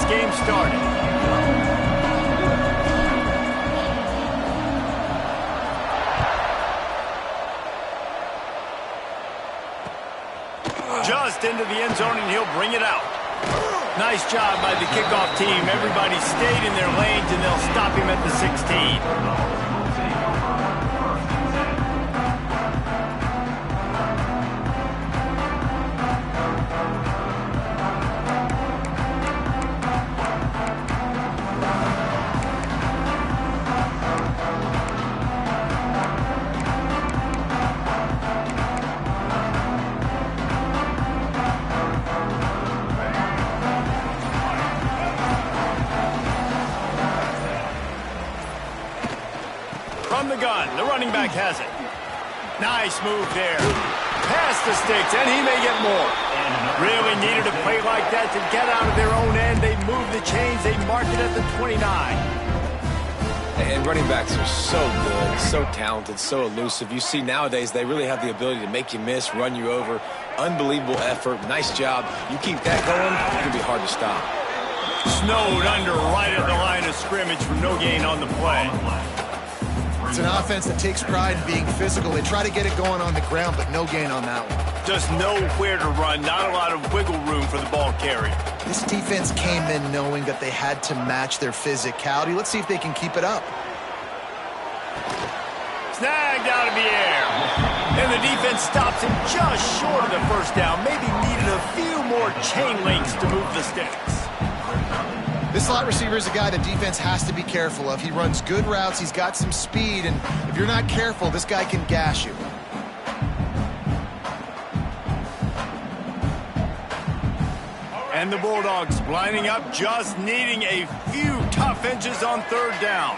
game started. Just into the end zone, and he'll bring it out. Nice job by the kickoff team. Everybody stayed in their lanes, and they'll stop him at the 16. From the gun, the running back has it. Nice move there. Past the sticks, and he may get more. Really needed a play like that to get out of their own end. They move the chains. They mark it at the 29. And running backs are so good, so talented, so elusive. You see nowadays they really have the ability to make you miss, run you over. Unbelievable effort. Nice job. You keep that going, it's going to be hard to stop. Snowed under right at the line of scrimmage for no gain on the play. It's an offense that takes pride in being physical. They try to get it going on the ground, but no gain on that one. Just nowhere to run, not a lot of wiggle room for the ball carry. This defense came in knowing that they had to match their physicality. Let's see if they can keep it up. Snagged out of the air. And the defense stops him just short of the first down. Maybe needed a few more chain links to move the sticks. This slot receiver is a guy the defense has to be careful of. He runs good routes, he's got some speed, and if you're not careful, this guy can gash you. And the Bulldogs lining up, just needing a few tough inches on third down.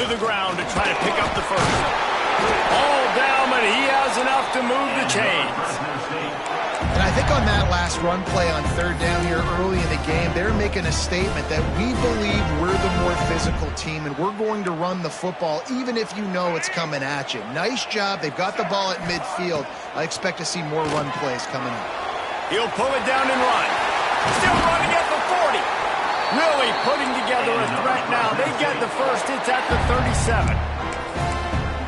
To the ground to try to pick up the first. All down, but he has enough to move the chains. And I think on that last run play on third down here early in the game, they're making a statement that we believe we're the more physical team and we're going to run the football even if you know it's coming at you. Nice job. They've got the ball at midfield. I expect to see more run plays coming up. He'll pull it down and run. Still running at the 40. Really putting together a threat now. They get the first. It's at the 37.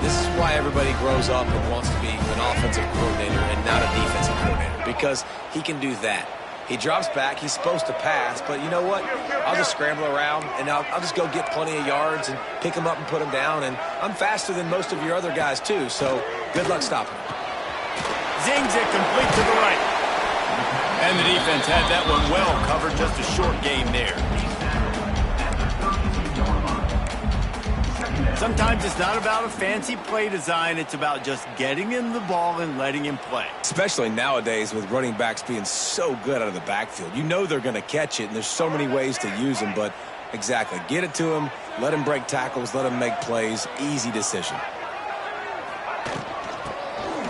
This is why everybody grows up and wants to be an offensive coordinator and not a defensive coordinator, because he can do that. He drops back. He's supposed to pass, but you know what? I'll just scramble around, and I'll just go get plenty of yards and pick him up and put him down, and I'm faster than most of your other guys, too, so good luck stopping him. Zings it complete to the right. And the defense had that one well covered, just a short game there. Sometimes it's not about a fancy play design. It's about just getting him the ball and letting him play. Especially nowadays with running backs being so good out of the backfield. You know they're going to catch it, and there's so many ways to use them. But exactly, get it to him, let him break tackles, let him make plays. Easy decision.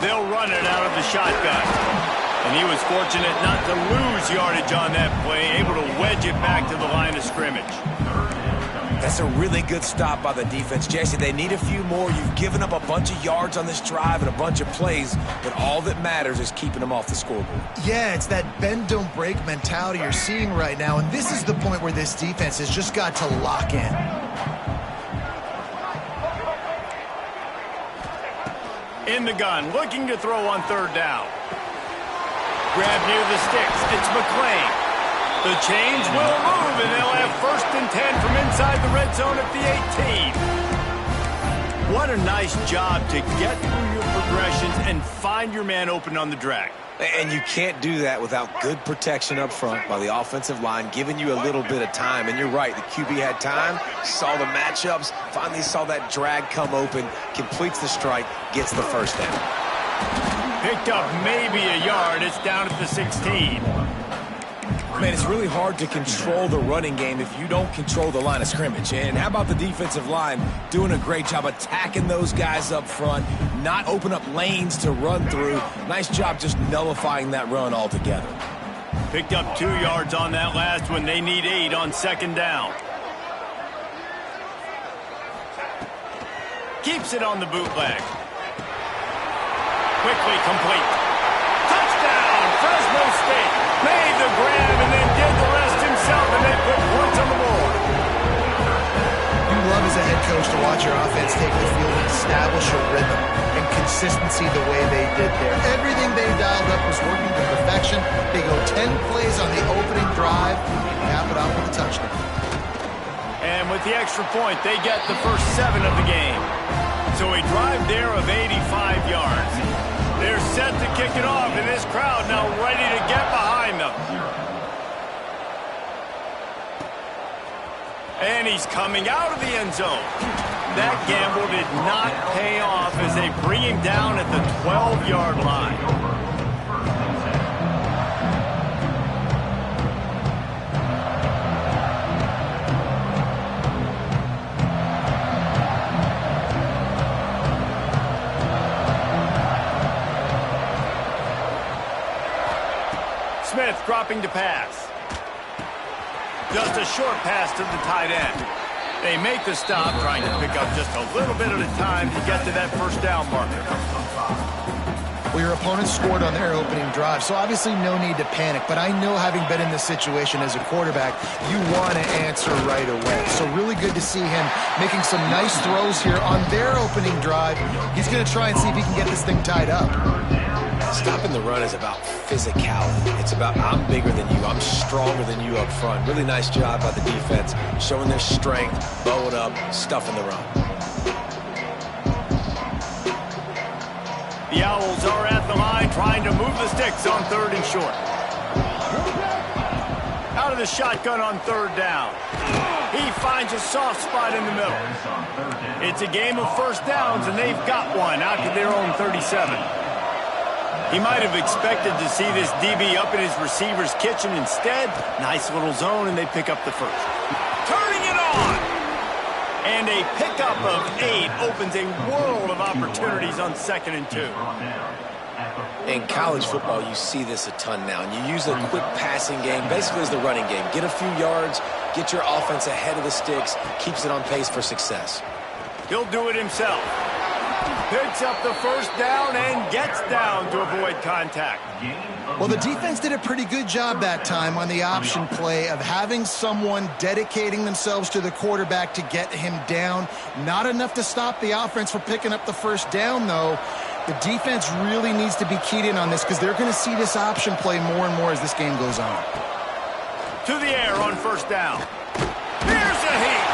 They'll run it out of the shotgun. And he was fortunate not to lose yardage on that play, able to wedge it back to the line of scrimmage. That's a really good stop by the defense. Jesse, they need a few more. You've given up a bunch of yards on this drive and a bunch of plays, but all that matters is keeping them off the scoreboard. Yeah, it's that bend, don't break mentality you're seeing right now, and this is the point where this defense has just got to lock in. In the gun, looking to throw on third down. Grab near the sticks. It's McClain. The chains will move, and they'll have 1st and 10 from inside the red zone at the 18. What a nice job to get through your progressions and find your man open on the drag. And you can't do that without good protection up front by the offensive line, giving you a little bit of time. And you're right, the QB had time, saw the matchups, finally saw that drag come open, completes the strike, gets the first down. Picked up maybe a yard. It's down at the 16. Man, it's really hard to control the running game if you don't control the line of scrimmage. And how about the defensive line doing a great job attacking those guys up front, not open up lanes to run through. Nice job just nullifying that run altogether. Picked up 2 yards on that last one. They need 8 on 2nd down. Keeps it on the bootleg. Quickly complete. Touchdown, Fresno State. Made the grab and then did the rest himself consistency the way they did there. Everything they dialed up was working to perfection. They go 10 plays on the opening drive and cap it off with a touchdown. And with the extra point, they get the first 7 of the game. So a drive there of 85 yards. They're set to kick it off, and this crowd now ready to get behind them. And he's coming out of the end zone. That gamble did not pay off as they bring him down at the 12-yard line. Smith dropping to pass. Just a short pass to the tight end. They make the stop, trying to pick up just a little bit at a time to get to that first down marker. Well, your opponent scored on their opening drive, so obviously no need to panic. But I know, having been in this situation as a quarterback, you want to answer right away. So really good to see him making some nice throws here on their opening drive. He's going to try and see if he can get this thing tied up. Stopping the run is about physicality. It's about, I'm bigger than you, I'm stronger than you up front. Really nice job by the defense, showing their strength, bow it up, stuffing the run. The Owls are at the line trying to move the sticks on 3rd and short. Out of the shotgun on 3rd down. He finds a soft spot in the middle. It's a game of first downs, and they've got one out to their own 37. He might have expected to see this DB up in his receiver's kitchen. Instead, nice little zone, and they pick up the first. Turning it on! And a pickup of 8 opens a world of opportunities on 2nd and 2. In college football, you see this a ton now, and you use a quick passing game, basically as the running game. Get a few yards, get your offense ahead of the sticks, keeps it on pace for success. He'll do it himself. Picks up the first down and gets down to avoid contact. Well, the defense did a pretty good job that time on the option play of having someone dedicating themselves to the quarterback to get him down. Not enough to stop the offense from picking up the first down, though. The defense really needs to be keyed in on this because they're going to see this option play more and more as this game goes on. To the air on first down. Here's a heat.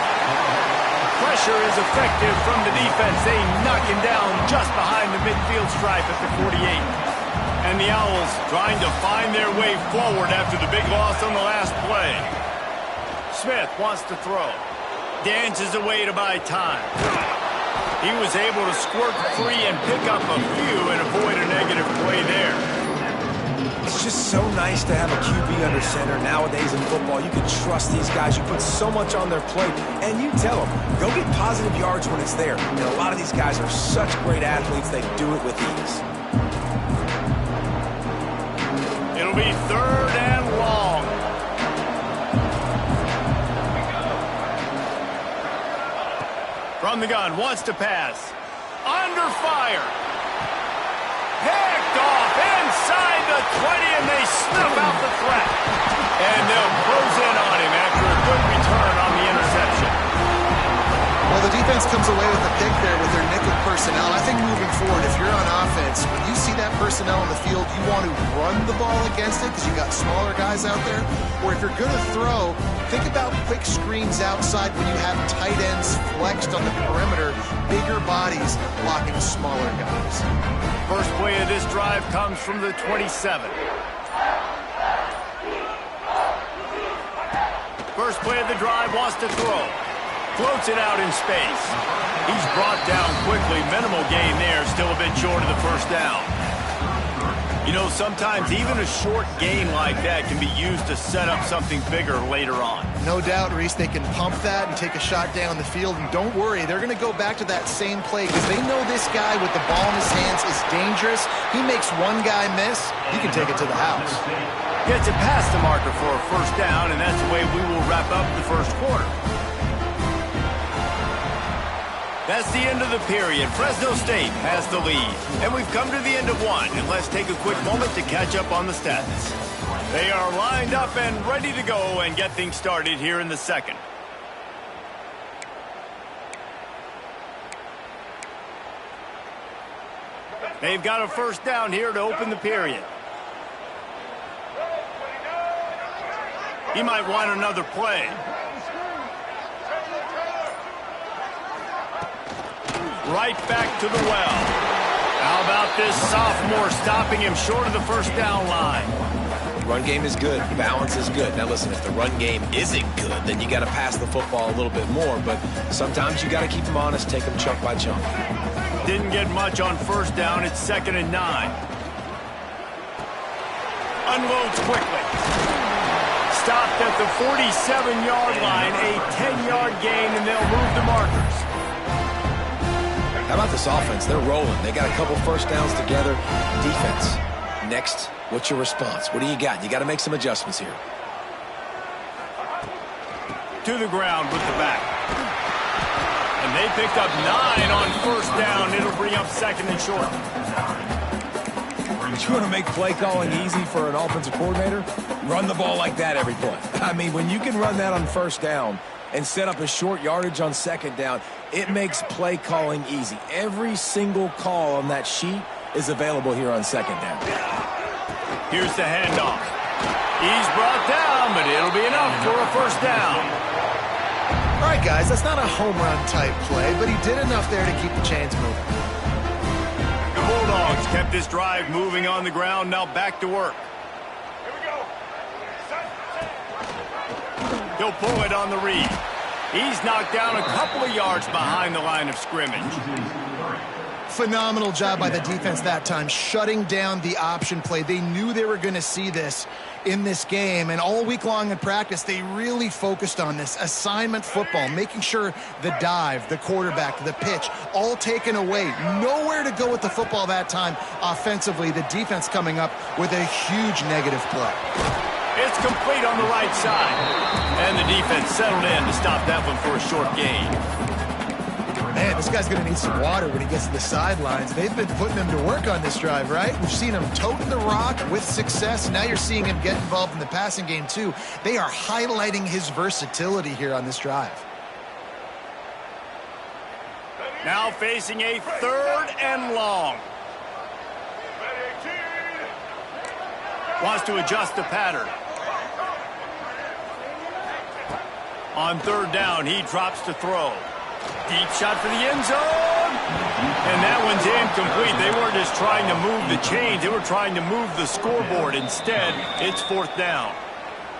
Pressure is effective from the defense. They knock him down just behind the midfield stripe at the 48. And the Owls trying to find their way forward after the big loss on the last play. Smith wants to throw. Dances away to buy time. He was able to squirt free and pick up a few and avoid a negative play there. It's just so nice to have a QB under center nowadays in football. You can trust these guys. You put so much on their plate, and you tell them, go get positive yards when it's there. And a lot of these guys are such great athletes, they do it with ease. It'll be 3rd and long. From the gun, wants to pass. Under fire. Picked off inside the 20, and they snuff out the threat. And they'll close in on him after a good return on the interception. Well, the defense comes away with a pick there with their nickel personnel. I think moving forward, if you're on offense, when you see that personnel on the field, you want to run the ball against it because you got smaller guys out there. Or if you're going to throw, think about quick screens outside when you have tight ends flexed on the perimeter, bigger bodies blocking smaller guys. First play of this drive comes from the 27. First play of the drive wants to throw. Floats it out in space. He's brought down quickly. Minimal gain there. Still a bit short of the first down. You know, sometimes even a short gain like that can be used to set up something bigger later on. No doubt, Reese, they can pump that and take a shot down the field. And don't worry, they're going to go back to that same play because they know this guy with the ball in his hands is dangerous. He makes one guy miss, he can take it to the house. Gets it past the marker for a first down, and that's the way we will wrap up the first quarter. That's the end of the period. Fresno State has the lead. And we've come to the end of one. And let's take a quick moment to catch up on the stats. They are lined up and ready to go and get things started here in the second. They've got a first down here to open the period. He might want another play. Right back to the well. How about this sophomore stopping him short of the first down line? Run game is good. Balance is good. Now, listen, if the run game isn't good, then you got to pass the football a little bit more. But sometimes you got to keep them honest, take them chunk by chunk. Didn't get much on first down. It's 2nd and 9. Unloads quickly. Stopped at the 47-yard line. A 10-yard gain, and they'll move the markers. How about this offense? They're rolling. They got a couple first downs together. Defense. Next, what's your response? What do you got? You got to make some adjustments here. To the ground with the back. And they picked up 9 on first down. It'll bring up 2nd and short. You want to make play calling easy for an offensive coordinator? Run the ball like that every play. I mean, when you can run that on first down and set up a short yardage on 2nd down, it makes play calling easy. Every single call on that sheet is available here on 2nd down. Here's the handoff. He's brought down, but it'll be enough for a first down. All right, guys, that's not a home run type play, but he did enough there to keep the chains moving. The Bulldogs kept this drive moving on the ground. Now back to work. He'll pull it on the read. He's knocked down a couple of yards behind the line of scrimmage. Phenomenal job by the defense that time, shutting down the option play. They knew they were going to see this in this game, and all week long in practice, they really focused on this assignment football, making sure the dive, the quarterback, the pitch, all taken away. Nowhere to go with the football that time offensively. The defense coming up with a huge negative play. It's complete on the right side. And the defense settled in to stop that one for a short gain. Man, this guy's going to need some water when he gets to the sidelines. They've been putting him to work on this drive, right? We've seen him toting the rock with success. Now you're seeing him get involved in the passing game, too. They are highlighting his versatility here on this drive. Now facing a 3rd and long. Wants to adjust the pattern. On 3rd down, he drops to throw. Deep shot for the end zone. And that one's incomplete. They weren't just trying to move the chains. They were trying to move the scoreboard. Instead, it's 4th down.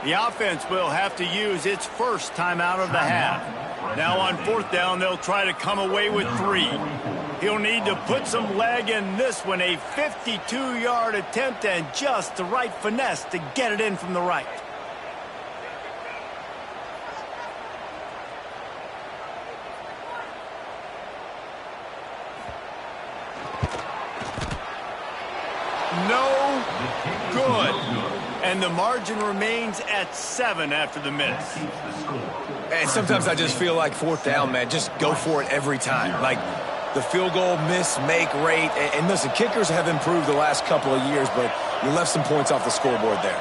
The offense will have to use its first timeout of the half. Now on 4th down, they'll try to come away with 3. He'll need to put some leg in this one. A 52-yard attempt and just the right finesse to get it in from the right. No good. And the margin remains at 7 after the miss. And sometimes I just feel like 4th down, man, just go for it every time. Like the field goal miss-make rate. And listen, kickers have improved the last couple of years, but you left some points off the scoreboard there.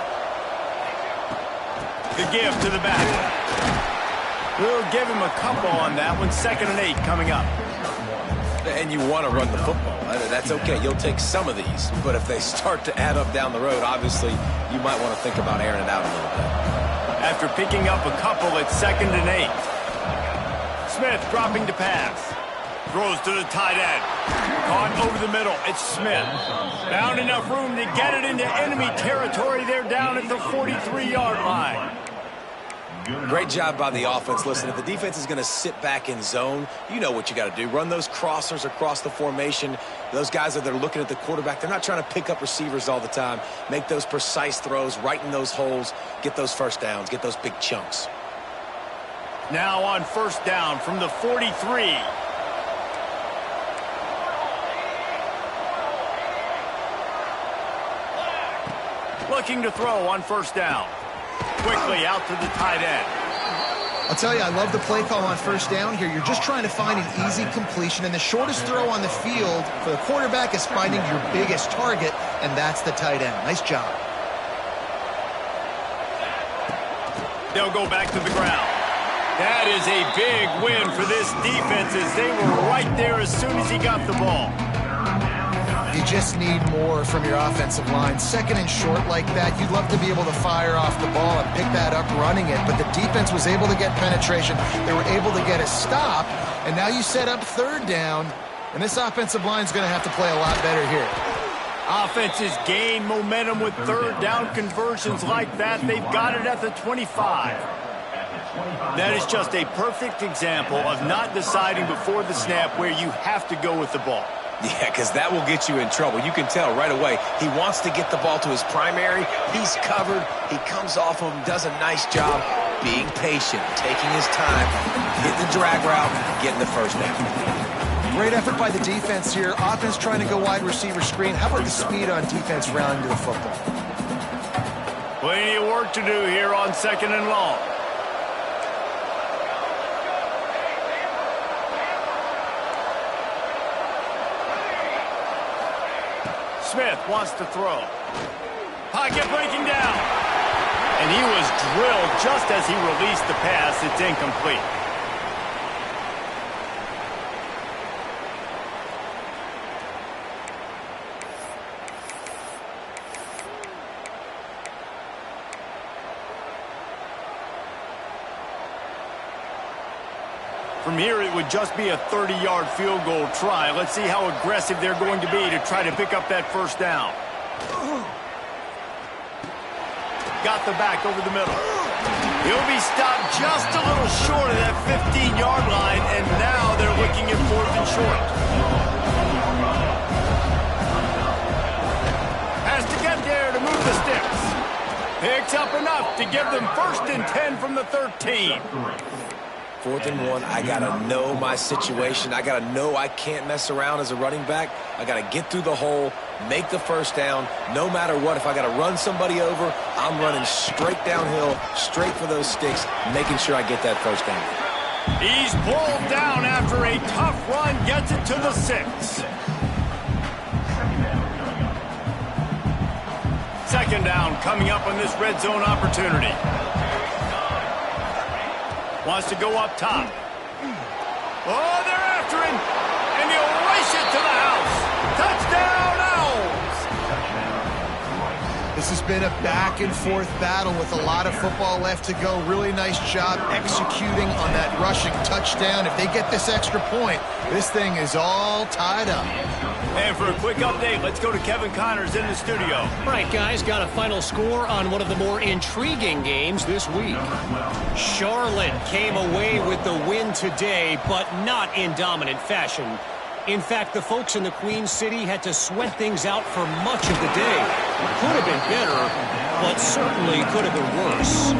The give to the back. We'll give him a couple on that one. 2nd and 8 coming up. And you want to run the football. That's okay. You'll take some of these. But if they start to add up down the road, obviously, you might want to think about airing it out a little bit. After picking up a couple, it's 2nd and 8. Smith dropping to pass. Throws to the tight end. Caught over the middle. It's Smith. Found enough room to get it into enemy territory. They're down at the 43-yard line. Great job by the offense. Listen, if the defense is going to sit back in zone, you know what you got to do. Run those crossers across the formation. Those guys that are looking at the quarterback, they're not trying to pick up receivers all the time. Make those precise throws, right in those holes, get those first downs, get those big chunks. Now on 1st down from the 43. Looking to throw on 1st down. Quickly out to the tight end. I'll tell you, I love the play call on 1st down here. You're just trying to find an easy completion, and the shortest throw on the field for the quarterback is finding your biggest target, and that's the tight end. Nice job. They'll go back to the ground. That is a big win for this defense as they were right there as soon as he got the ball. You just need more from your offensive line. Second and short like that, you'd love to be able to fire off the ball and pick that up running it, but the defense was able to get penetration. They were able to get a stop, and now you set up third down, and this offensive line is going to have to play a lot better here. Offenses gain momentum with third down conversions like that. They've got it at the 25. That is just a perfect example of not deciding before the snap where you have to go with the ball. Yeah, because that will get you in trouble. You can tell right away he wants to get the ball to his primary. He's covered. He comes off of him, does a nice job being patient, taking his time, hitting the drag route, getting the first down. Great effort by the defense here. Offense trying to go wide receiver screen. How about the speed on defense rallying to the football? Plenty of work to do here on second and long. Smith wants to throw. Pocket breaking down. And he was drilled just as he released the pass. It's incomplete. From here, it would just be a 30-yard field goal try. Let's see how aggressive they're going to be to try to pick up that first down. Got the back over the middle. He'll be stopped just a little short of that 15-yard line, and now they're looking at fourth and short. Has to get there to move the sticks. Picks up enough to give them 1st and 10 from the 13. 4th and 1, I got to know my situation. I got to know I can't mess around as a running back. I got to get through the hole, make the first down. No matter what, if I got to run somebody over, I'm running straight downhill, straight for those sticks, making sure I get that first down. He's pulled down after a tough run, gets it to the 6. Second down coming up on this red zone opportunity. Wants to go up top. Oh, they're after him. And he'll race it to the house. Touchdown, Owls. This has been a back-and-forth battle with a lot of football left to go. Really nice job executing on that rushing touchdown. If they get this extra point, this thing is all tied up. And for a quick update, let's go to Kevin Connors in the studio. All right, guys, got a final score on one of the more intriguing games this week. Charlotte came away with the win today, but not in dominant fashion. In fact, the folks in the Queen City had to sweat things out for much of the day. Could have been better, but certainly could have been worse.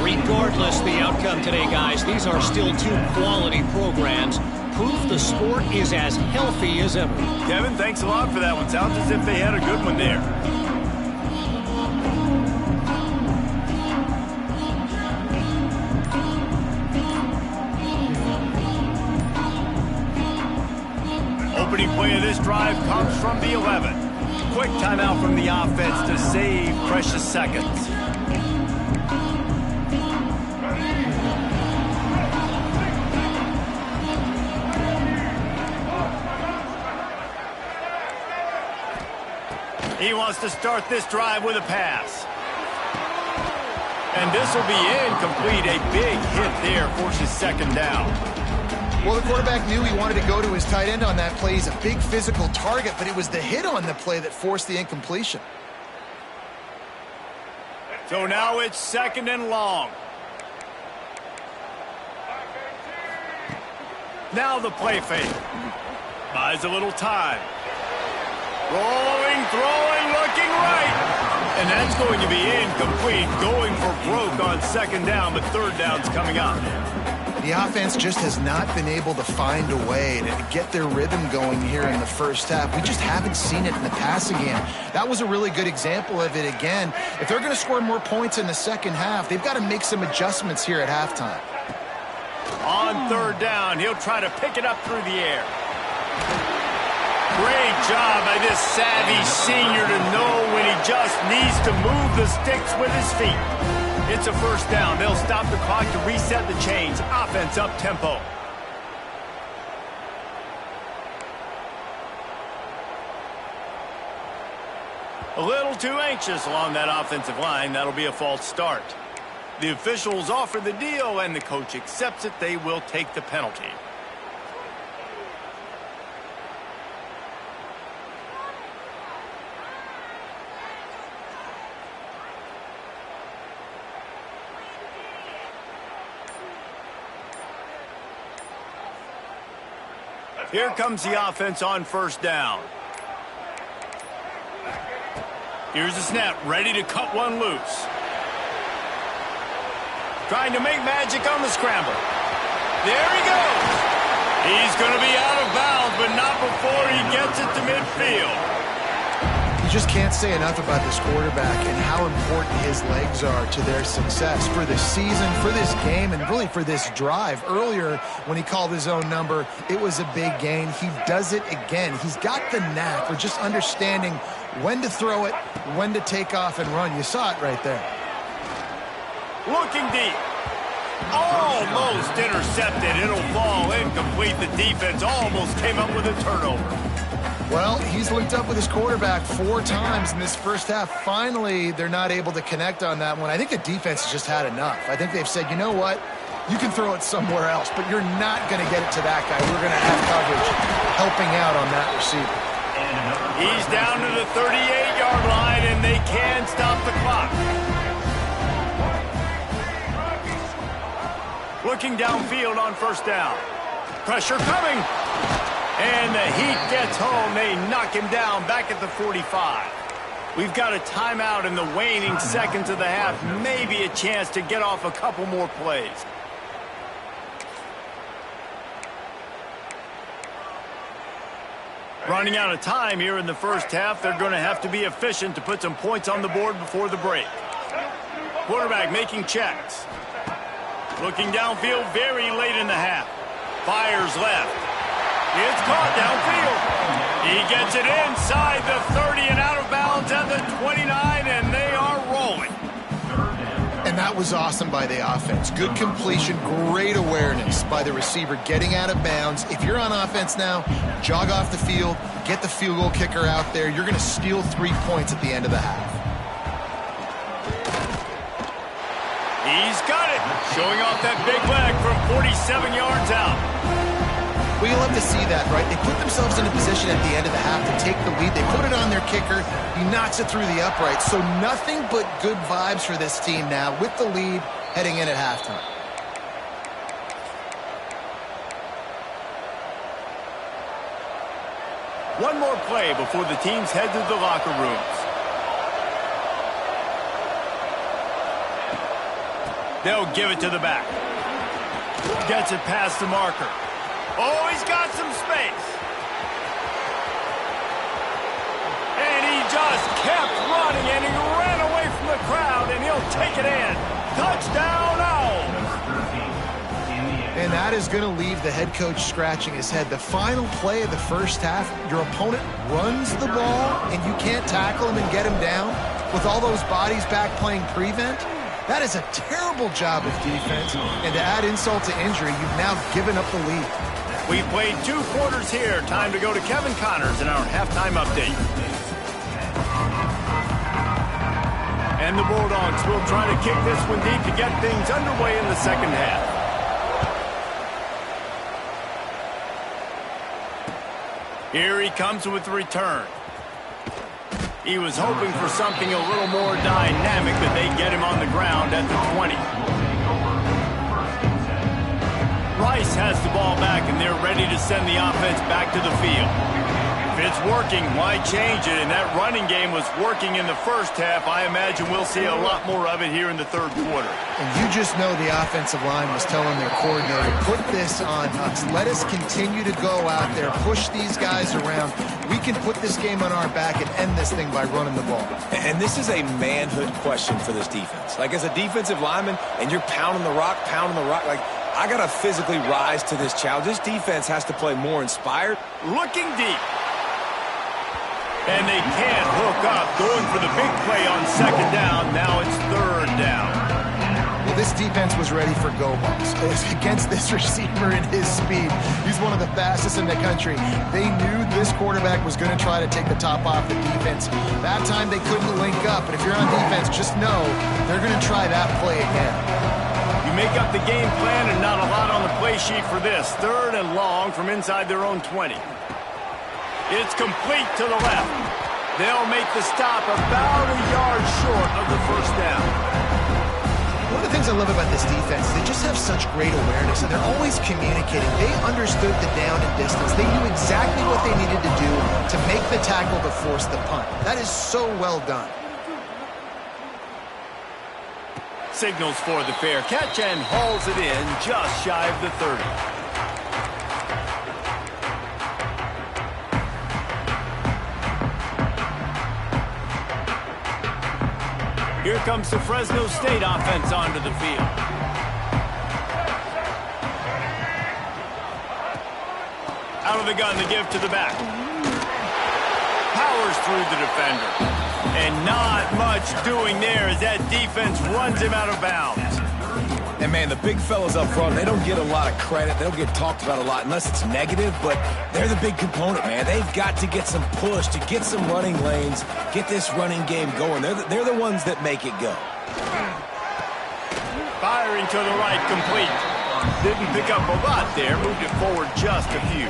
Regardless the outcome today, guys, these are still two quality programs. Proof the sport is as healthy as ever. Kevin, thanks a lot for that one. Sounds as if they had a good one there. Opening play of this drive comes from the 11. Quick timeout from the offense to save precious seconds. He wants to start this drive with a pass. And this will be incomplete. A big hit there forces second down. Well, the quarterback knew he wanted to go to his tight end on that play. He's a big physical target, but it was the hit on the play that forced the incompletion. So now it's second and long. Now the play fake. Buys a little time. Rolling, throwing, looking right. And that's going to be incomplete. Going for broke on second down, but third down's coming up. The offense just has not been able to find a way to get their rhythm going here in the first half. We just haven't seen it in the passing game. That was a really good example of it again. If they're going to score more points in the second half, they've got to make some adjustments here at halftime. On third down, he'll try to pick it up through the air. Great job by this savvy senior to know when he just needs to move the sticks with his feet. It's a first down. They'll stop the clock to reset the chains. Offense up tempo. A little too anxious along that offensive line. That'll be a false start. The officials offer the deal, and the coach accepts it. They will take the penalty. Here comes the offense on first down. Here's the snap, ready to cut one loose. Trying to make magic on the scramble. There he goes. He's going to be out of bounds, but not before he gets it to midfield. You just can't say enough about this quarterback and how important his legs are to their success for this season, for this game, and really for this drive. Earlier, when he called his own number, it was a big gain. He does it again. He's got the knack for just understanding when to throw it, when to take off and run. You saw it right there. Looking deep. Almost intercepted. It'll fall incomplete. The defense almost came up with a turnover. Well, he's linked up with his quarterback 4 times in this first half. Finally, they're not able to connect on that one. I think the defense has just had enough. I think they've said, you know what? You can throw it somewhere else, but you're not going to get it to that guy. We're going to have coverage helping out on that receiver. He's down to the 38-yard line, and they can stop the clock. Looking downfield on first down. Pressure coming. And the heat gets home. They knock him down back at the 45. We've got a timeout in the waning seconds of the half. Maybe a chance to get off a couple more plays. Running out of time here in the first half. They're going to have to be efficient to put some points on the board before the break. Quarterback making checks. Looking downfield very late in the half. Fires left. It's caught downfield. He gets it inside the 30 and out of bounds at the 29, and they are rolling. And that was awesome by the offense. Good completion, great awareness by the receiver getting out of bounds. If you're on offense now, jog off the field, get the field goal kicker out there. You're going to steal 3 points at the end of the half. He's got it. Showing off that big leg from 47 yards out. Well, you love to see that, right? They put themselves in a position at the end of the half to take the lead. They put it on their kicker. He knocks it through the upright. So nothing but good vibes for this team now with the lead heading in at halftime. One more play before the teams head to the locker rooms. They'll give it to the back. Gets it past the marker. Oh, he's got some space. And he just kept running, and he ran away from the crowd, and he'll take it in. Touchdown, Owls. And that is going to leave the head coach scratching his head. The final play of the first half, your opponent runs the ball, and you can't tackle him and get him down with all those bodies back playing prevent. That is a terrible job of defense, and to add insult to injury, you've now given up the lead. We've played 2 quarters here. Time to go to Kevin Connors in our halftime update. And the Bulldogs will try to kick this one deep to get things underway in the second half. Here he comes with the return. He was hoping for something a little more dynamic, that they get him on the ground at the 20. Rice has the ball back, and they're ready to send the offense back to the field. If it's working, why change it? And that running game was working in the first half. I imagine we'll see a lot more of it here in the third quarter. And you just know the offensive line was telling their coordinator, put this on us. Let us continue to go out there, push these guys around. We can put this game on our back and end this thing by running the ball. And this is a manhood question for this defense. Like, as a defensive lineman, and you're pounding the rock, like, I got to physically rise to this challenge. This defense has to play more inspired. Looking deep. And they can't hook up. Going for the big play on second down. Now it's third down. Well, this defense was ready for go balls. Against this receiver and his speed, he's one of the fastest in the country. They knew this quarterback was going to try to take the top off the defense. That time they couldn't link up, but if you're on defense, just know they're going to try that play again. You make up the game plan and not a lot on the play sheet for this. 3rd and long from inside their own 20. It's complete to the left. They'll make the stop about a yard short of the first down. One of the things I love about this defense, they just have such great awareness, and they're always communicating. They understood the down and distance. They knew exactly what they needed to do to make the tackle to force the punt. That is so well done. Signals for the fair catch and hauls it in just shy of the 30. Here comes the Fresno State offense onto the field. Out of the gun, the give to the back. Powers through the defender. And not much doing there as that defense runs him out of bounds. And, man, the big fellas up front, they don't get a lot of credit. They don't get talked about a lot unless it's negative, but they're the big component, man. They've got to get some push, to get some running lanes, get this running game going. They're the ones that make it go. Firing to the right, complete. Didn't pick up a lot there, moved it forward just a few.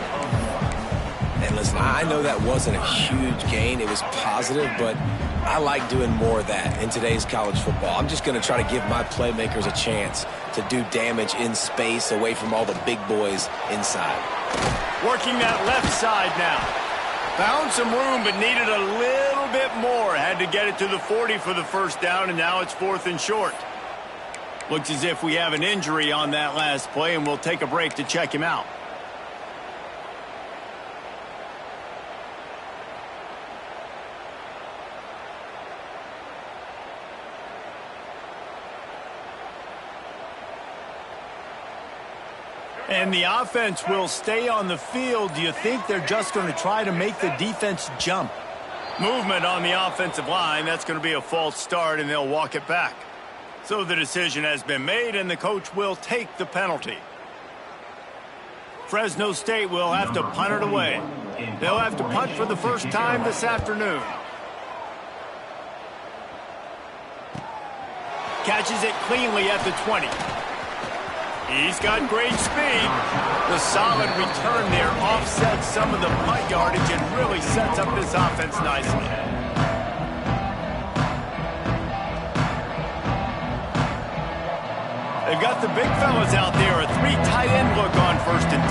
And listen, I know that wasn't a huge gain. It was positive, but I like doing more of that in today's college football. I'm just going to try to give my playmakers a chance to do damage in space away from all the big boys inside. Working that left side now. Found some room, but needed a little bit more. Had to get it to the 40 for the first down, and now it's 4th and short. Looks as if we have an injury on that last play, and we'll take a break to check him out. And the offense will stay on the field. Do you think they're just going to try to make the defense jump? Movement on the offensive line. That's going to be a false start, and they'll walk it back. So the decision has been made, and the coach will take the penalty. Fresno State will have to punt it away. They'll have to punt for the first time this afternoon. Catches it cleanly at the 20. He's got great speed. The solid return there offsets some of the punt yardage and really sets up this offense nicely. They've got the big fellas out there. A 3 tight end look on 1st and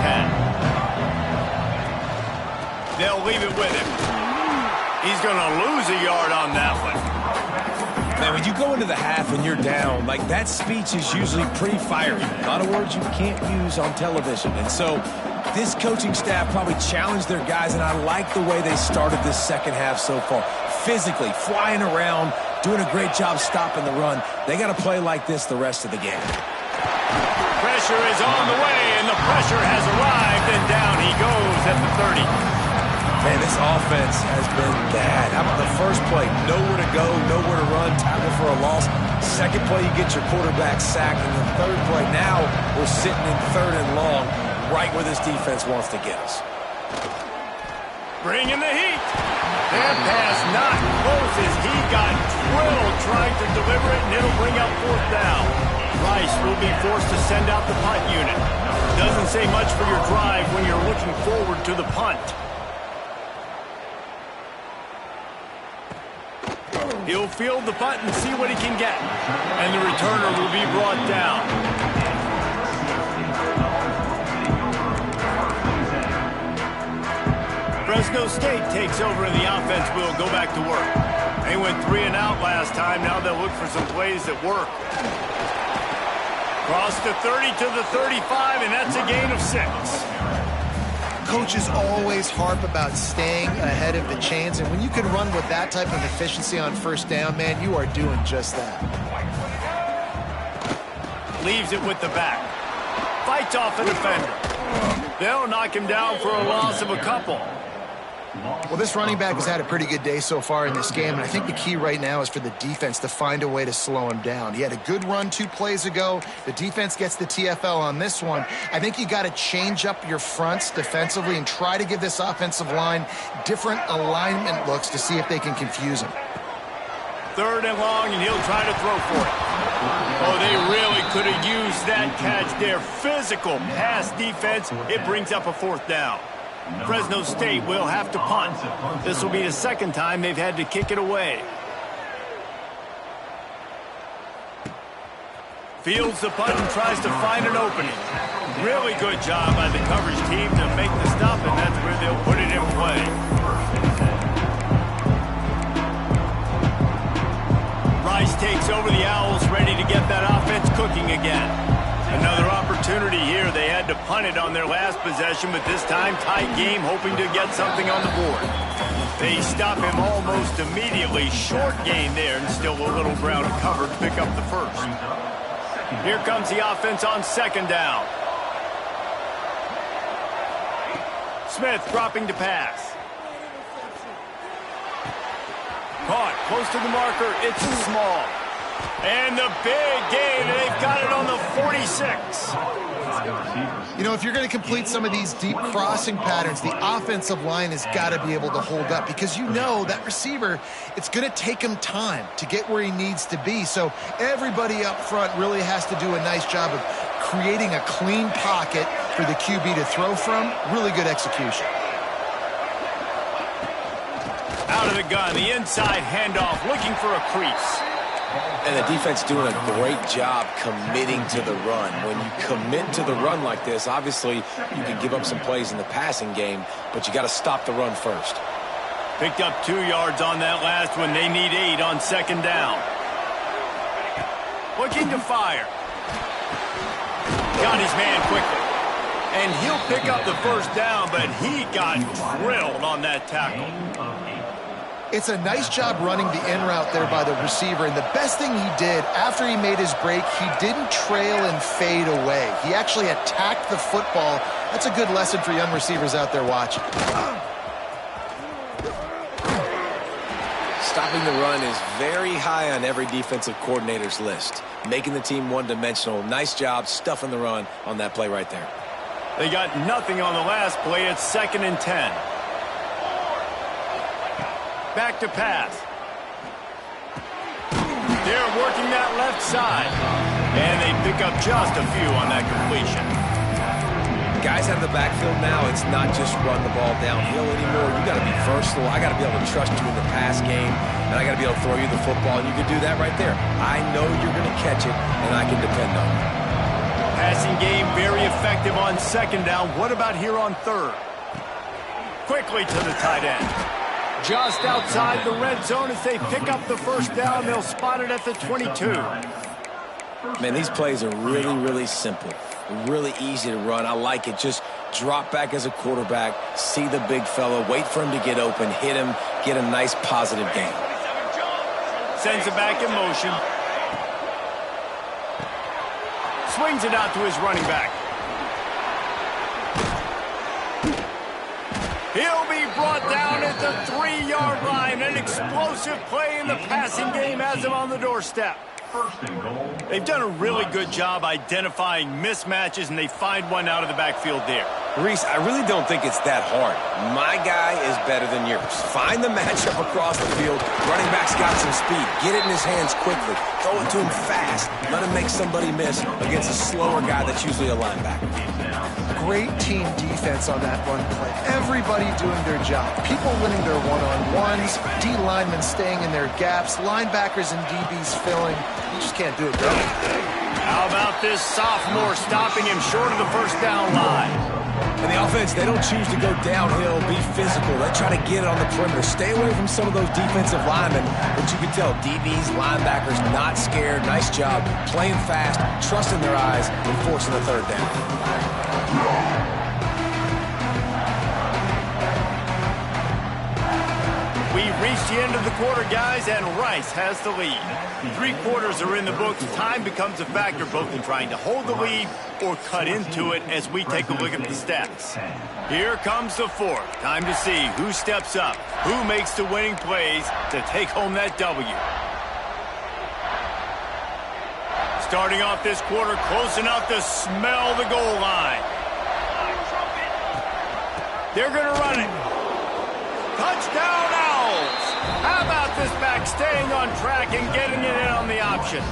10. They'll leave it with him. He's going to lose a yard on that one. Man, when you go into the half and you're down, like, that speech is usually pretty fiery. A lot of words you can't use on television. And so this coaching staff probably challenged their guys, and I like the way they started this second half so far. Physically, flying around, doing a great job stopping the run. They got to play like this the rest of the game. Pressure is on the way, and the pressure has arrived, and down he goes at the 30. Man, this offense has been bad. How about the first play? Nowhere to go, nowhere to run, tackle for a loss. Second play, you get your quarterback sacked. And the third play, now we're sitting in 3rd and long, right where this defense wants to get us. Bringing the heat. That pass not close as he got drilled trying to deliver it, and it'll bring up 4th down. Rice will be forced to send out the punt unit. Doesn't say much for your drive when you're looking forward to the punt. He'll field the punt and see what he can get. And the returner will be brought down. Fresno State takes over and the offense will go back to work. They went 3 and out last time. Now they'll look for some plays that work. Cross the 30 to the 35, and that's a gain of 6. Coaches always harp about staying ahead of the chains, and when you can run with that type of efficiency on 1st down, man, you are doing just that. Leaves it with the back. Fights off the defender. They'll knock him down for a loss of a couple. Well, this running back has had a pretty good day so far in this game, and I think the key right now is for the defense to find a way to slow him down. He had a good run 2 plays ago. The defense gets the TFL on this one. I think you got to change up your fronts defensively and try to give this offensive line different alignment looks to see if they can confuse him. 3rd and long, and he'll try to throw for it. Oh, they really could have used that catch there. Physical pass defense. It brings up a 4th down. Fresno State will have to punt. This will be the 2nd time they've had to kick it away. Fields the punt and tries to find an opening. Really good job by the coverage team to make the stop, and that's where they'll put it in play. Rice takes over the Owls, ready to get that offense cooking again. Another opportunity here. They had to punt it on their last possession, but this time tight game, hoping to get something on the board. They stop him almost immediately. Short gain there, and still a little ground covered to pick up the 1st. Here comes the offense on 2nd down. Smith dropping to pass. Caught close to the marker. It's small. And the big gain. They've got it on the 46. You know, if you're going to complete some of these deep crossing patterns, the offensive line has got to be able to hold up because you know that receiver, it's going to take him time to get where he needs to be. So everybody up front really has to do a nice job of creating a clean pocket for the QB to throw from. Really good execution. Out of the gun, the inside handoff, looking for a crease. And the defense doing a great job committing to the run. When you commit to the run like this, obviously you can give up some plays in the passing game, but you got to stop the run first. Picked up 2 yards on that last one. They need 8 on 2nd down. Looking to fire. Got his man quickly. And he'll pick up the 1st down, but he got drilled on that tackle. It's a nice job running the in route there by the receiver, and the best thing he did after he made his break, he didn't trail and fade away. He actually attacked the football. That's a good lesson for young receivers out there watching. Stopping the run is very high on every defensive coordinator's list. Making the team one-dimensional. Nice job stuffing the run on that play right there. They got nothing on the last play. It's 2nd and 10. Back to pass. They're working that left side. And they pick up just a few on that completion. Guys out of the backfield now, it's not just run the ball downhill anymore. You got to be versatile. I got to be able to trust you in the pass game, and I got to be able to throw you the football, and you can do that right there. I know you're going to catch it, and I can depend on it. Passing game very effective on 2nd down. What about here on 3rd? Quickly to the tight end. Just outside the red zone as they pick up the 1st down. They'll spot it at the 22. Man, these plays are really, really simple. Really easy to run. I like it. Just drop back as a quarterback, see the big fella, wait for him to get open, hit him, get a nice positive gain. Sends it back in motion. Swings it out to his running back. He'll be brought down at the 3-yard line. An explosive play in the passing game has him on the doorstep. They've done a really good job identifying mismatches, and they find one out of the backfield there. Reese, I really don't think it's that hard. My guy is better than yours. Find the matchup across the field. Running back's got some speed. Get it in his hands quickly. Throw it to him fast. Let him make somebody miss against a slower guy that's usually a linebacker. Great team defense on that run play. Everybody doing their job. People winning their one-on-ones, D linemen staying in their gaps, linebackers and DBs filling. You just can't do it better. How about this sophomore stopping him short of the 1st down line? And the offense, they don't choose to go downhill, be physical. They try to get it on the perimeter. Stay away from some of those defensive linemen. But you can tell DBs, linebackers, not scared. Nice job playing fast, trusting their eyes, and forcing the 3rd down. We've reached the end of the quarter, guys, and Rice has the lead. 3 quarters are in the books. Time becomes a factor both in trying to hold the lead or cut into it as we take a look at the stats. Here comes the 4th. Time to see who steps up, who makes the winning plays to take home that W. Starting off this quarter close enough to smell the goal line. They're going to run it. Touchdown Owls! How about this back staying on track and getting it in on the option?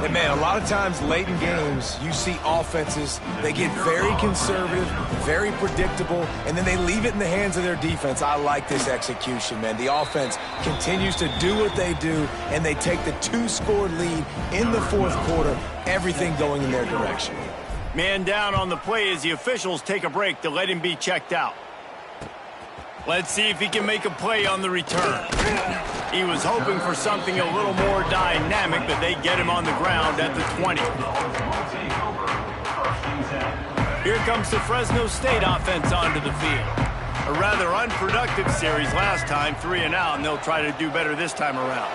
And man, a lot of times late in games, you see offenses, they get very conservative, very predictable, and then they leave it in the hands of their defense. I like this execution, man. The offense continues to do what they do, and they take the 2-score lead in the 4th quarter, everything going in their direction. Man down on the play as the officials take a break to let him be checked out. Let's see if he can make a play on the return. He was hoping for something a little more dynamic, but they get him on the ground at the 20. Here comes the Fresno State offense onto the field. A rather unproductive series last time, 3 and out, and they'll try to do better this time around.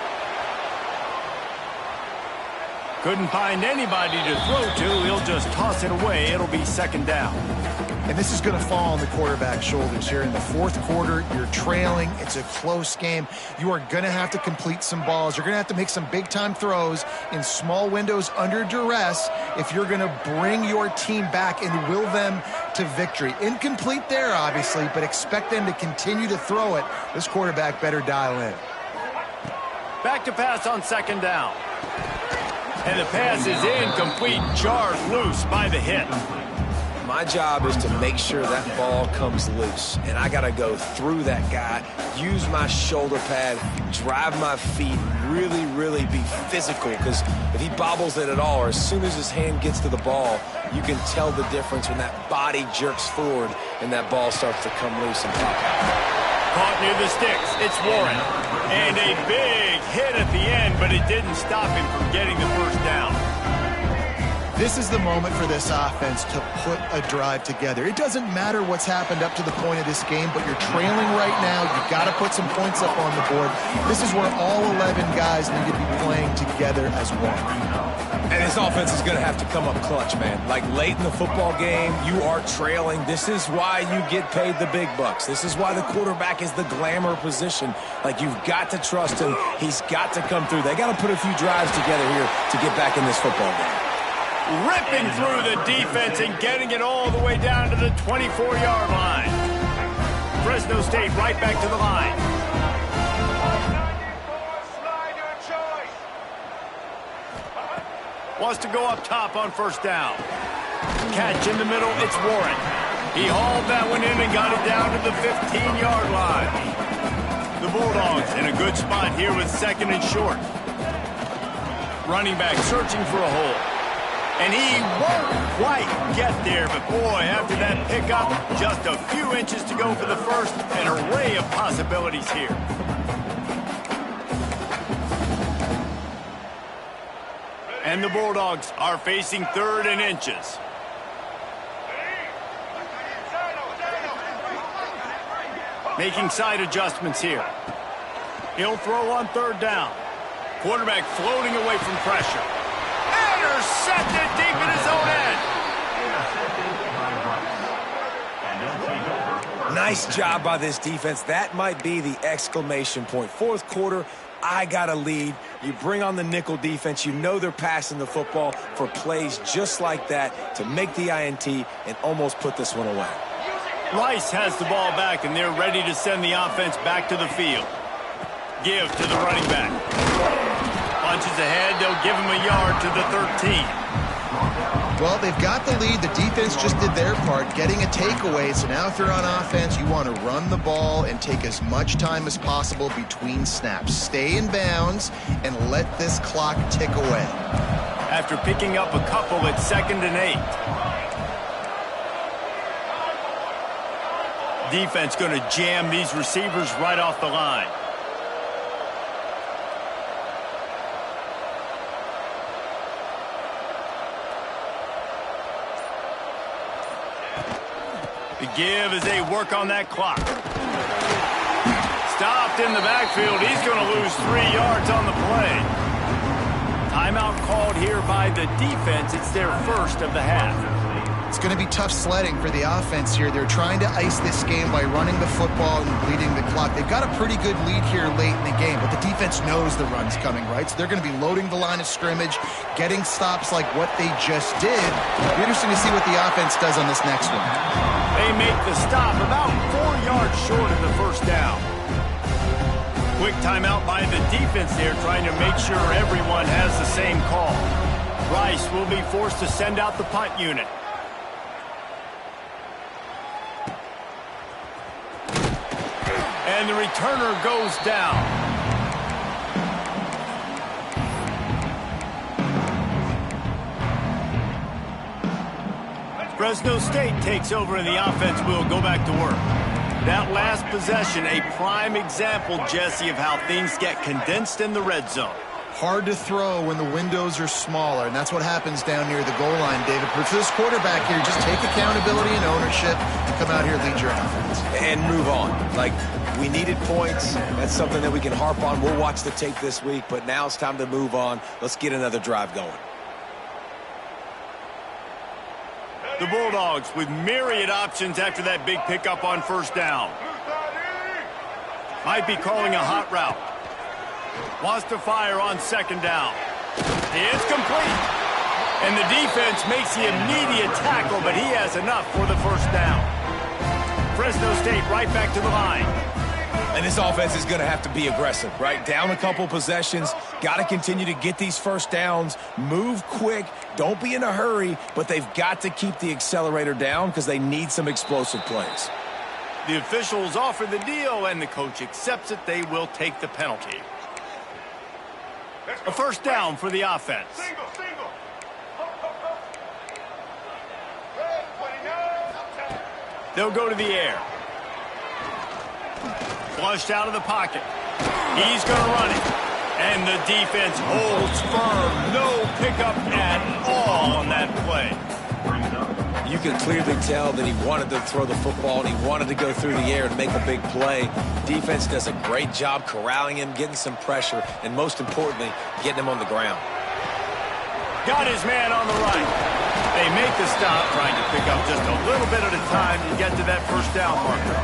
Couldn't find anybody to throw to. He'll just toss it away. It'll be 2nd down. And this is going to fall on the quarterback's shoulders here. In the 4th quarter, you're trailing. It's a close game. You are going to have to complete some balls. You're going to have to make some big-time throws in small windows under duress if you're going to bring your team back and will them to victory. Incomplete there, obviously, but expect them to continue to throw it. This quarterback better dial in. Back to pass on 2nd down. And the pass is incomplete, jarred loose by the hit. My job is to make sure that ball comes loose, and I got to go through that guy, use my shoulder pad, drive my feet, really be physical, because if he bobbles it at all, or as soon as his hand gets to the ball, you can tell the difference when that body jerks forward and that ball starts to come loose and pop out. Caught near the sticks. It's Warren. And a big hit at the end, but it didn't stop him from getting the 1st down. This is the moment for this offense to put a drive together. It doesn't matter what's happened up to the point of this game, but you're trailing right now. You've got to put some points up on the board. This is where all 11 guys need to be playing together as one. And this offense is going to have to come up clutch, man. Like late in the football game, you are trailing. This is why you get paid the big bucks. This is why the quarterback is the glamour position. Like, you've got to trust him. He's got to come through. They got to put a few drives together here to get back in this football game. Ripping through the defense and getting it all the way down to the 24-yard line. Fresno State right back to the line. Wants to go up top on 1st down. Catch in the middle, it's Warren. He hauled that one in and got it down to the 15-yard line. The Bulldogs in a good spot here with 2nd and short. Running back searching for a hole. And he won't quite get there, but boy, after that pickup, just a few inches to go for the 1st, an array of possibilities here. And the Bulldogs are facing 3rd and inches. Making side adjustments here. He'll throw on 3rd down. Quarterback floating away from pressure. Intercepted deep in his own end. Nice job by this defense. That might be the exclamation point. 4th quarter, I got a lead. You bring on the nickel defense. You know they're passing the football for plays just like that to make the INT and almost put this one away. Rice has the ball back, and they're ready to send the offense back to the field. Give to the running back. Punches ahead, they'll give him a yard to the 13. Well, they've got the lead. The defense just did their part, getting a takeaway. So now if you're on offense, you want to run the ball and take as much time as possible between snaps. Stay in bounds and let this clock tick away. After picking up a couple at 2nd and 8. Defense going to jam these receivers right off the line. The give as they work on that clock. Blocked in the backfield. He's going to lose 3 yards on the play. Timeout called here by the defense. It's their first of the half. It's going to be tough sledding for the offense here. They're trying to ice this game by running the football and bleeding the clock. They've got a pretty good lead here late in the game, but the defense knows the run's coming, right? So they're going to be loading the line of scrimmage, getting stops like what they just did. It'll be interesting to see what the offense does on this next one. They make the stop about 4 yards short of the first down. Quick timeout by the defense there, trying to make sure everyone has the same call. Rice will be forced to send out the punt unit. And the returner goes down. Fresno State takes over and the offense will go back to work. That last possession, a prime example, Jesse, of how things get condensed in the red zone. Hard to throw when the windows are smaller, and that's what happens down near the goal line, David. But for this quarterback here, just take accountability and ownership and come out here and lead your offense. And move on. Like, we needed points. That's something that we can harp on. We'll watch the tape this week, but now it's time to move on. Let's get another drive going. The Bulldogs with myriad options after that big pickup on first down. Might be calling a hot route. Wants to fire on second down. It's complete. And the defense makes the immediate tackle, but he has enough for the first down. Fresno State right back to the line. And this offense is going to have to be aggressive, right? Down a couple possessions. Got to continue to get these first downs. Move quick. Don't be in a hurry, but they've got to keep the accelerator down because they need some explosive plays. The officials offer the deal, and the coach accepts it. They will take the penalty. A first down for the offense. They'll go to the air. Flushed out of the pocket. He's going to run it. And the defense holds firm. No pickup at all on that play. You could clearly tell that he wanted to throw the football and he wanted to go through the air and make a big play. Defense does a great job corralling him, getting some pressure, and most importantly, getting him on the ground. Got his man on the right. They make the stop, trying to pick up just a little bit at a time to get to that first down marker.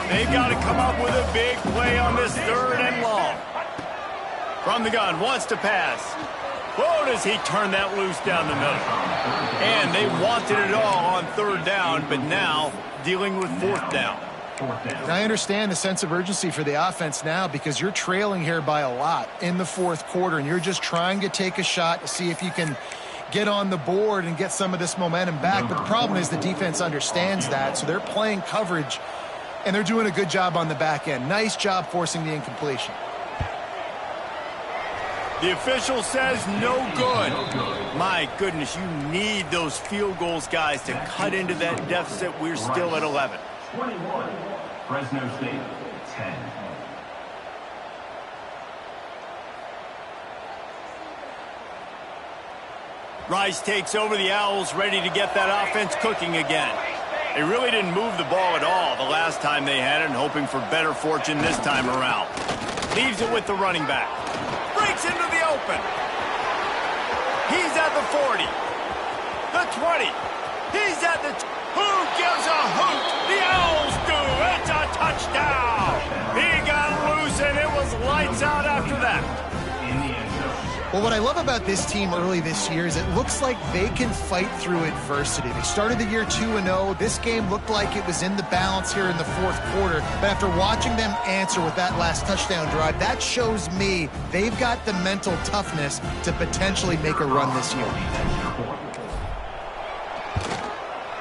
They've got to come up with a big play on this third and long. From the gun, wants to pass. Whoa, does he turn that loose down the middle. And they wanted it all on third down, but now dealing with fourth down. And I understand the sense of urgency for the offense now because you're trailing here by a lot in the fourth quarter, and you're just trying to take a shot to see if you can get on the board and get some of this momentum back. But the problem is the defense understands that, so they're playing coverage, and they're doing a good job on the back end. Nice job forcing the incompletion. The official says no good. My goodness, you need those field goals, guys, to cut into that deficit. We're still at 11. 21, Fresno State, 10. Rice takes over the Owls, ready to get that offense cooking again. They really didn't move the ball at all the last time they had it, and hoping for better fortune this time around. Leaves it with the running back. Breaks into the open. He's at the 40. The 20. He's at the... Who gives a hoot? The Owls do. It's a touchdown. He got loose, and it was lights out after that. Well, what I love about this team early this year is it looks like they can fight through adversity. They started the year 2-0. This game looked like it was in the balance here in the fourth quarter. But after watching them answer with that last touchdown drive, that shows me they've got the mental toughness to potentially make a run this year.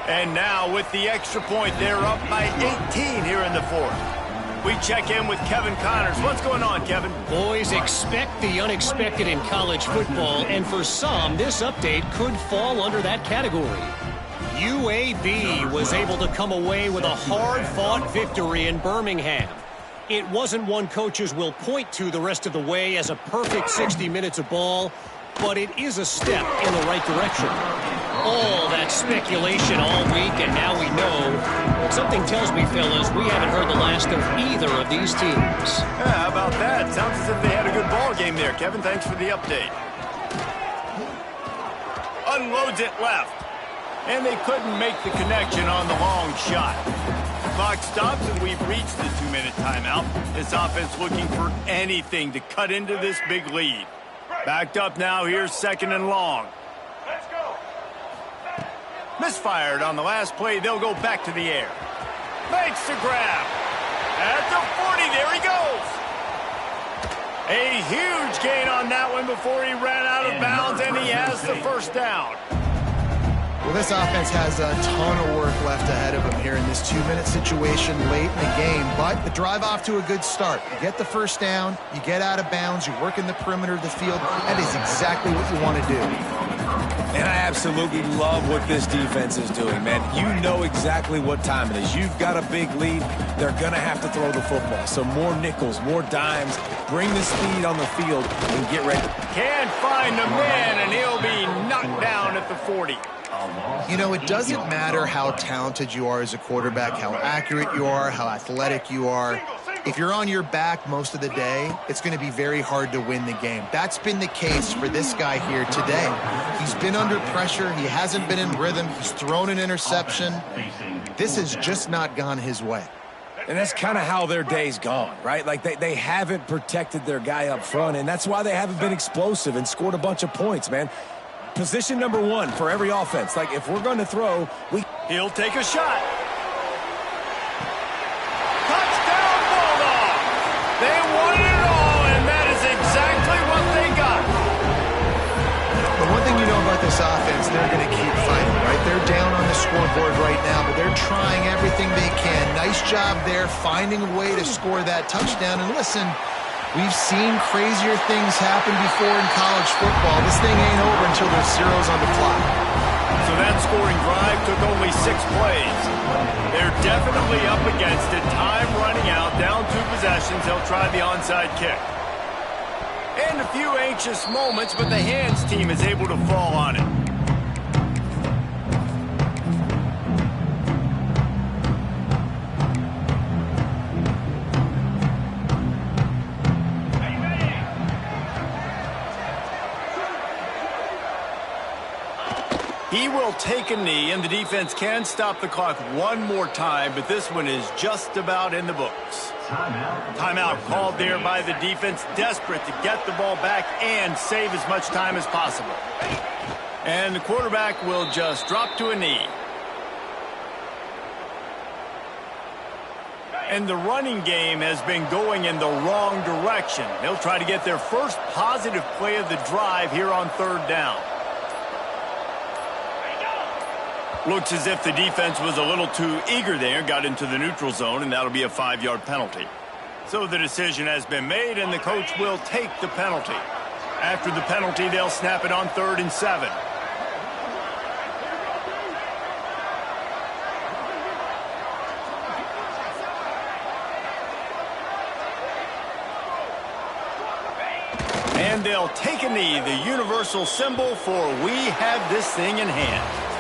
And now with the extra point, they're up by 18 here in the fourth. We check in with Kevin Connors. What's going on, Kevin? Boys, expect the unexpected in college football, and for some, this update could fall under that category. UAB was able to come away with a hard-fought victory in Birmingham. It wasn't one coaches will point to the rest of the way as a perfect 60 minutes of ball, but it is a step in the right direction. All that speculation all week, and now we know. Something tells me, fellas, we haven't heard the last of either of these teams. Yeah, how about that? Sounds as if they had a good ball game there. Kevin, thanks for the update. Unloads it left. And they couldn't make the connection on the long shot. Clock stops, and we've reached the 2-minute timeout. This offense looking for anything to cut into this big lead. Backed up now. Here's 2nd and long. Let's go. Misfired on the last play. They'll go back to the air. Makes the grab. At the 40. There he goes. A huge gain on that one before he ran out of bounds, and he has the first down. Well, this offense has a ton of work left ahead of them here in this 2-minute situation late in the game, but the drive off to a good start. You get the first down, you get out of bounds, you work in the perimeter of the field. That is exactly what you want to do. And I absolutely love what this defense is doing, man. You know exactly what time it is. You've got a big lead. They're going to have to throw the football. So more nickels, more dimes. Bring the speed on the field and get ready. Can't find the man, and he'll be knocked down at the 40. You know, it doesn't matter how talented you are as a quarterback, how accurate you are, how athletic you are. If you're on your back most of the day, it's going to be very hard to win the game. That's been the case for this guy here today. He's been under pressure. He hasn't been in rhythm. He's thrown an interception. This has just not gone his way. And that's kind of how their day's gone, right? Like they haven't protected their guy up front, and that's why they haven't been explosive and scored a bunch of points, man. Position number 1 for every offense. Like, if we're going to throw, He'll take a shot. Touchdown, Bulldogs! They wanted it all, and that is exactly what they got. The one thing you know about this offense, they're going to keep fighting, right? They're down on the scoreboard right now, but they're trying everything they can. Nice job there, finding a way to score that touchdown. And listen, we've seen crazier things happen before in college football. This thing ain't over until there's zeros on the clock. So that scoring drive took only 6 plays. They're definitely up against it. Time running out, down 2 possessions. They'll try the onside kick. And a few anxious moments, but the hands team is able to fall on it. He will take a knee, and the defense can stop the clock one more time, but this one is just about in the books. Timeout called there by the defense, desperate to get the ball back and save as much time as possible. And the quarterback will just drop to a knee. And the running game has been going in the wrong direction. They'll try to get their first positive play of the drive here on 3rd down. Looks as if the defense was a little too eager there, got into the neutral zone, and that'll be a 5-yard penalty. So the decision has been made, and the coach will take the penalty. After the penalty, they'll snap it on 3rd and 7. And they'll take a knee, the universal symbol for we have this thing in hand.